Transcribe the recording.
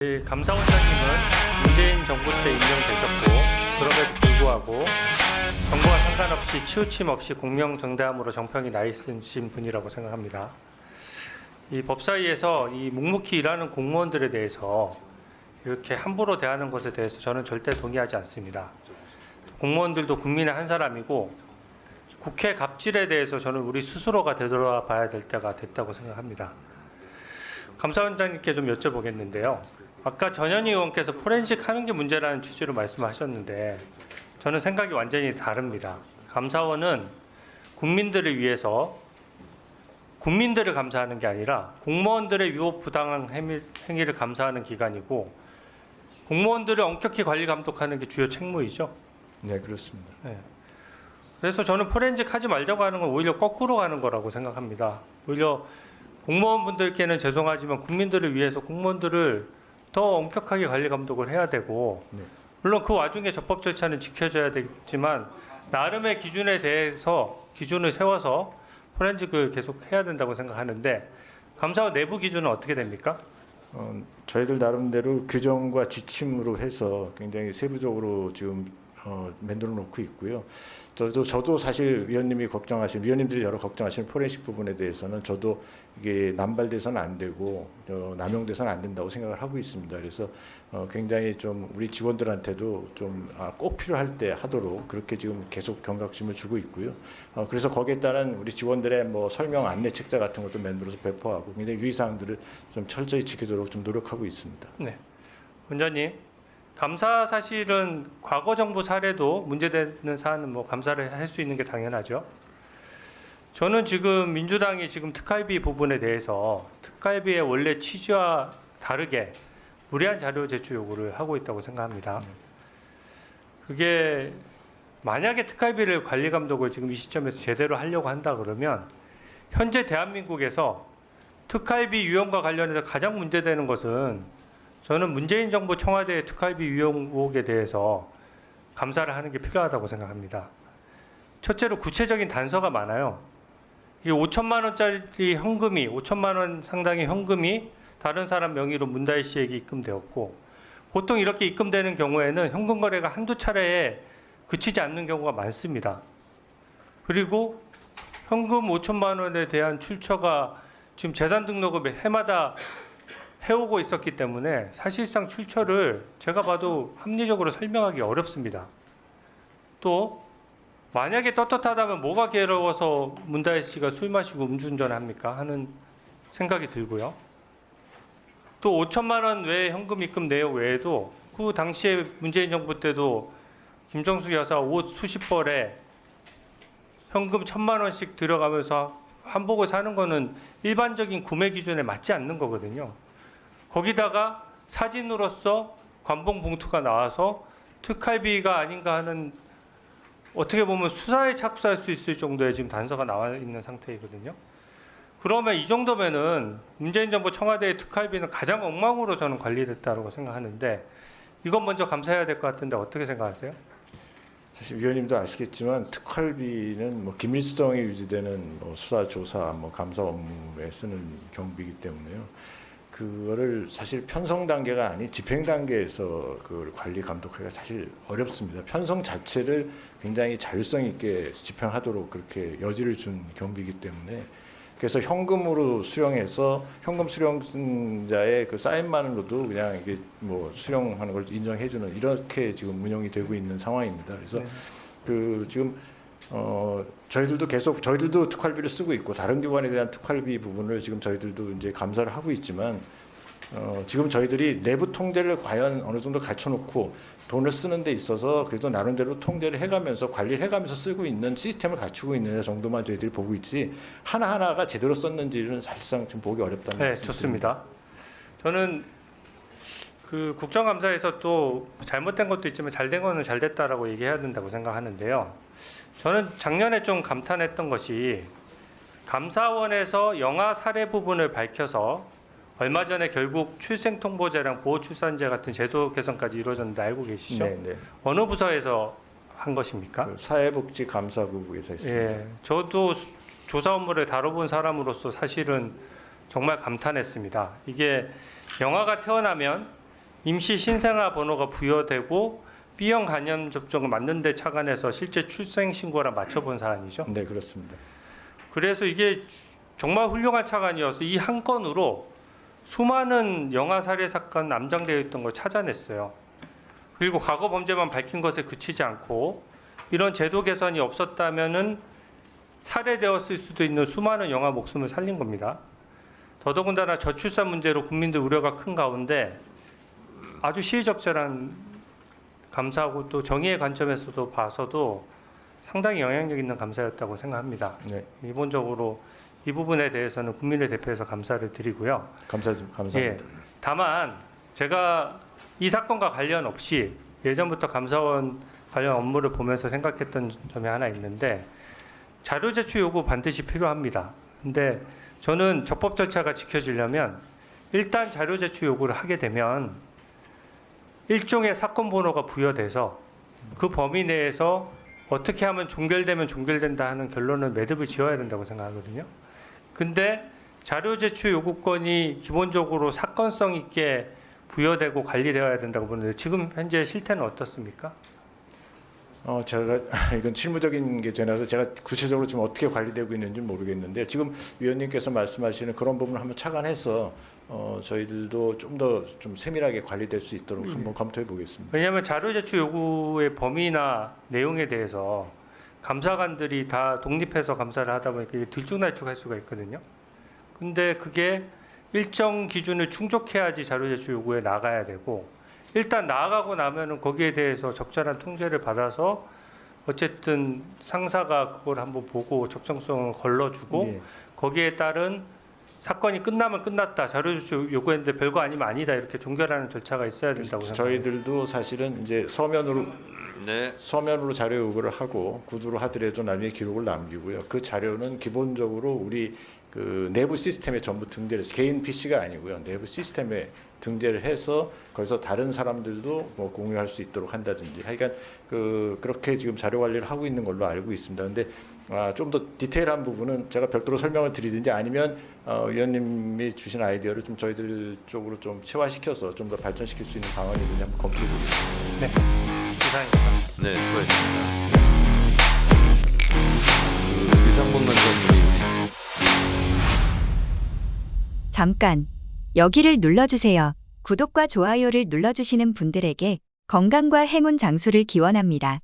감사원장님은 문재인 정부 때 임명되셨고 그럼에도 불구하고 정부와 상관없이 치우침 없이 공명정대함으로 정평이 나 있으신 분이라고 생각합니다. 이 법사위에서 이 묵묵히 일하는 공무원들에 대해서 이렇게 함부로 대하는 것에 대해서 저는 절대 동의하지 않습니다. 공무원들도 국민의 한 사람이고 국회 갑질에 대해서 저는 우리 스스로가 되돌아봐야 될 때가 됐다고 생각합니다. 감사원장님께 좀 여쭤보겠는데요. 아까 전현희 의원께서 포렌식 하는 게 문제라는 취지로 말씀하셨는데 저는 생각이 완전히 다릅니다. 감사원은 국민들을 위해서 국민들을 감사하는 게 아니라 공무원들의 위법 부당한 행위를 감사하는 기관이고 공무원들을 엄격히 관리 감독하는 게 주요 책무이죠. 네, 그렇습니다. 네. 그래서 저는 포렌식 하지 말자고 하는 건 오히려 거꾸로 가는 거라고 생각합니다. 오히려 공무원분들께는 죄송하지만 국민들을 위해서 공무원들을 더 엄격하게 관리 감독을 해야 되고 네. 물론 그 와중에 적법 절차는 지켜져야 되지만 나름의 기준에 대해서 기준을 세워서 포렌식을 계속 해야 된다고 생각하는데 감사원 내부 기준은 어떻게 됩니까? 저희들 나름대로 규정과 지침으로 해서 굉장히 세부적으로 지금 만들어 놓고 있고요. 저도 사실 위원님들이 여러 걱정하시는 포렌식 부분에 대해서는 저도 이게 남발돼서는 안 되고 남용돼서는 안 된다고 생각을 하고 있습니다. 그래서 굉장히 좀 우리 직원들한테도 좀 꼭 필요할 때 하도록 그렇게 지금 계속 경각심을 주고 있고요. 그래서 거기에 따른 우리 직원들의 뭐 설명 안내 책자 같은 것도 만들어서 배포하고 굉장히 유의사항들을 좀 철저히 지키도록 좀 노력하고 있습니다. 네, 원장님. 감사 사실은 과거 정부 사례도 문제되는 사안은 뭐 감사를 할 수 있는 게 당연하죠. 저는 지금 민주당이 지금 특활비 부분에 대해서 특활비의 원래 취지와 다르게 무리한 자료 제출 요구를 하고 있다고 생각합니다. 그게 만약에 특활비를 관리 감독을 지금 이 시점에서 제대로 하려고 한다 그러면 현재 대한민국에서 특활비 유용과 관련해서 가장 문제되는 것은 저는 문재인 정부 청와대의 특활비 유용 의혹에 대해서 감사를 하는 게 필요하다고 생각합니다. 첫째로 구체적인 단서가 많아요. 이게 5천만 원짜리 현금이 5천만 원 상당의 현금이 다른 사람 명의로 문다희 씨에게 입금되었고 보통 이렇게 입금되는 경우에는 현금 거래가 한두 차례에 그치지 않는 경우가 많습니다. 그리고 현금 5천만 원에 대한 출처가 지금 재산 등록을 해마다 해오고 있었기 때문에 사실상 출처를 제가 봐도 합리적으로 설명하기 어렵습니다. 또 만약에 떳떳하다면 뭐가 괴로워서 문다혜 씨가 술 마시고 음주운전을 합니까? 하는 생각이 들고요. 또 5천만 원 외에 현금 입금 내역 외에도 그 당시에 문재인 정부 때도 김정숙 여사 옷 수십 벌에 현금 1,000만 원씩 들어가면서 한복을 사는 거는 일반적인 구매 기준에 맞지 않는 거거든요. 거기다가 사진으로서 관봉 봉투가 나와서 특활비가 아닌가 하는 어떻게 보면 수사에 착수할 수 있을 정도의 지금 단서가 나와 있는 상태이거든요. 그러면 이 정도면은 문재인 정부 청와대의 특활비는 가장 엉망으로 저는 관리됐다고 생각하는데 이건 먼저 감사해야 될 것 같은데 어떻게 생각하세요? 사실 위원님도 아시겠지만 특활비는 뭐 기밀성이 유지되는 수사, 조사, 감사 업무에 쓰는 경비이기 때문에요. 그거를 사실 편성 단계가 아닌 집행 단계에서 그걸 관리 감독하기가 사실 어렵습니다. 편성 자체를 굉장히 자율성 있게 집행하도록 그렇게 여지를 준 경비이기 때문에 그래서 현금으로 수령해서 현금 수령자의 그 사인만으로도 그냥 이게 뭐 수령하는 걸 인정해주는 이렇게 지금 운영이 되고 있는 상황입니다. 그래서 그 지금 저희들도 특활비를 쓰고 있고 다른 기관에 대한 특활비 부분을 지금 저희들도 이제 감사를 하고 있지만 지금 저희들이 내부 통제를 과연 어느 정도 갖춰놓고 돈을 쓰는 데 있어서 그래도 나름대로 통제를 해가면서 관리를 해가면서 쓰고 있는 시스템을 갖추고 있는 정도만 저희들이 보고 있지 하나하나가 제대로 썼는지는 사실상 좀 보기 어렵다는 네, 말씀입니다. 좋습니다. 저는 그 국정감사에서 또 잘못된 것도 있지만 잘된 거는 잘 됐다라고 얘기해야 된다고 생각하는데요. 저는 작년에 좀 감탄했던 것이 감사원에서 영아 살해 부분을 밝혀서 얼마 전에 결국 출생통보제랑 보호출산제 같은 제도 개선까지 이루어졌는데 알고 계시죠? 네. 어느 부서에서 한 것입니까? 그 사회복지감사국에서 했습니다. 예, 저도 조사 업무를 다뤄본 사람으로서 사실은 정말 감탄했습니다. 이게 영아가 태어나면 임시 신생아 번호가 부여되고 B형 간염 접종을 맞는데 착안해서 실제 출생 신고랑 맞춰본 사안이죠. 네, 그렇습니다. 그래서 이게 정말 훌륭한 착안이어서 이 한 건으로 수많은 영아 살해 사건 남정되어 있던 걸 찾아냈어요. 그리고 과거 범죄만 밝힌 것에 그치지 않고 이런 제도 개선이 없었다면은 살해되었을 수도 있는 수많은 영아 목숨을 살린 겁니다. 더더군다나 저출산 문제로 국민들 우려가 큰 가운데 아주 시의적절한 감사하고 또 정의의 관점에서도 봐서도 상당히 영향력 있는 감사였다고 생각합니다. 네, 기본적으로 이 부분에 대해서는 국민을 대표해서 감사를 드리고요. 감사합니다. 예, 다만 제가 이 사건과 관련 없이 예전부터 감사원 관련 업무를 보면서 생각했던 점이 하나 있는데 자료 제출 요구 반드시 필요합니다. 근데 저는 적법 절차가 지켜지려면 일단 자료 제출 요구를 하게 되면 일종의 사건 번호가 부여돼서 그 범위 내에서 어떻게 하면 종결되면 종결된다 하는 결론을 매듭을 지어야 된다고 생각하거든요. 근데 자료 제출 요구권이 기본적으로 사건성 있게 부여되고 관리되어야 된다고 보는데 지금 현재 실태는 어떻습니까? 제가 이건 실무적인 게 되나서 제가 구체적으로 지금 어떻게 관리되고 있는지 모르겠는데 지금 위원님께서 말씀하시는 그런 부분을 한번 착안해서 저희들도 좀 더 좀 세밀하게 관리될 수 있도록 한번 검토해 보겠습니다. 왜냐하면 자료 제출 요구의 범위나 내용에 대해서 감사관들이 다 독립해서 감사를 하다 보니까 이게 들쭉날쭉할 수가 있거든요. 근데 그게 일정 기준을 충족해야지 자료 제출 요구에 나가야 되고 일단 나아가고 나면은 거기에 대해서 적절한 통제를 받아서 어쨌든 상사가 그걸 한번 보고 적정성을 걸러주고 예. 거기에 따른 사건이 끝나면 끝났다 자료 제출 요구했는데 별거 아니면 아니다 이렇게 종결하는 절차가 있어야 된다고 생각합니다. 저희들도 사실은 이제 서면으로 자료 요구를 하고 구두로 하더라도 나중에 기록을 남기고요. 그 자료는 기본적으로 우리 그 내부 시스템에 전부 등재를 해서 개인 PC가 아니고요. 내부 시스템에 등재를 해서 거기서 다른 사람들도 뭐 공유할 수 있도록 한다든지 하여간 그렇게 지금 자료 관리를 하고 있는 걸로 알고 있습니다. 근데 좀 더 디테일한 부분은 제가 별도로 설명을 드리든지 아니면 위원님이 주신 아이디어를 좀 저희들 쪽으로 좀 체화시켜서 좀 더 발전시킬 수 있는 방안이 있는지 한번 검토해 보겠습니다. 네, 이상입니다. 네, 수고하셨습니다. 유상범 간사님이 잠깐 여기를 눌러주세요. 구독과 좋아요를 눌러주시는 분들에게 건강과 행운 장수를 기원합니다.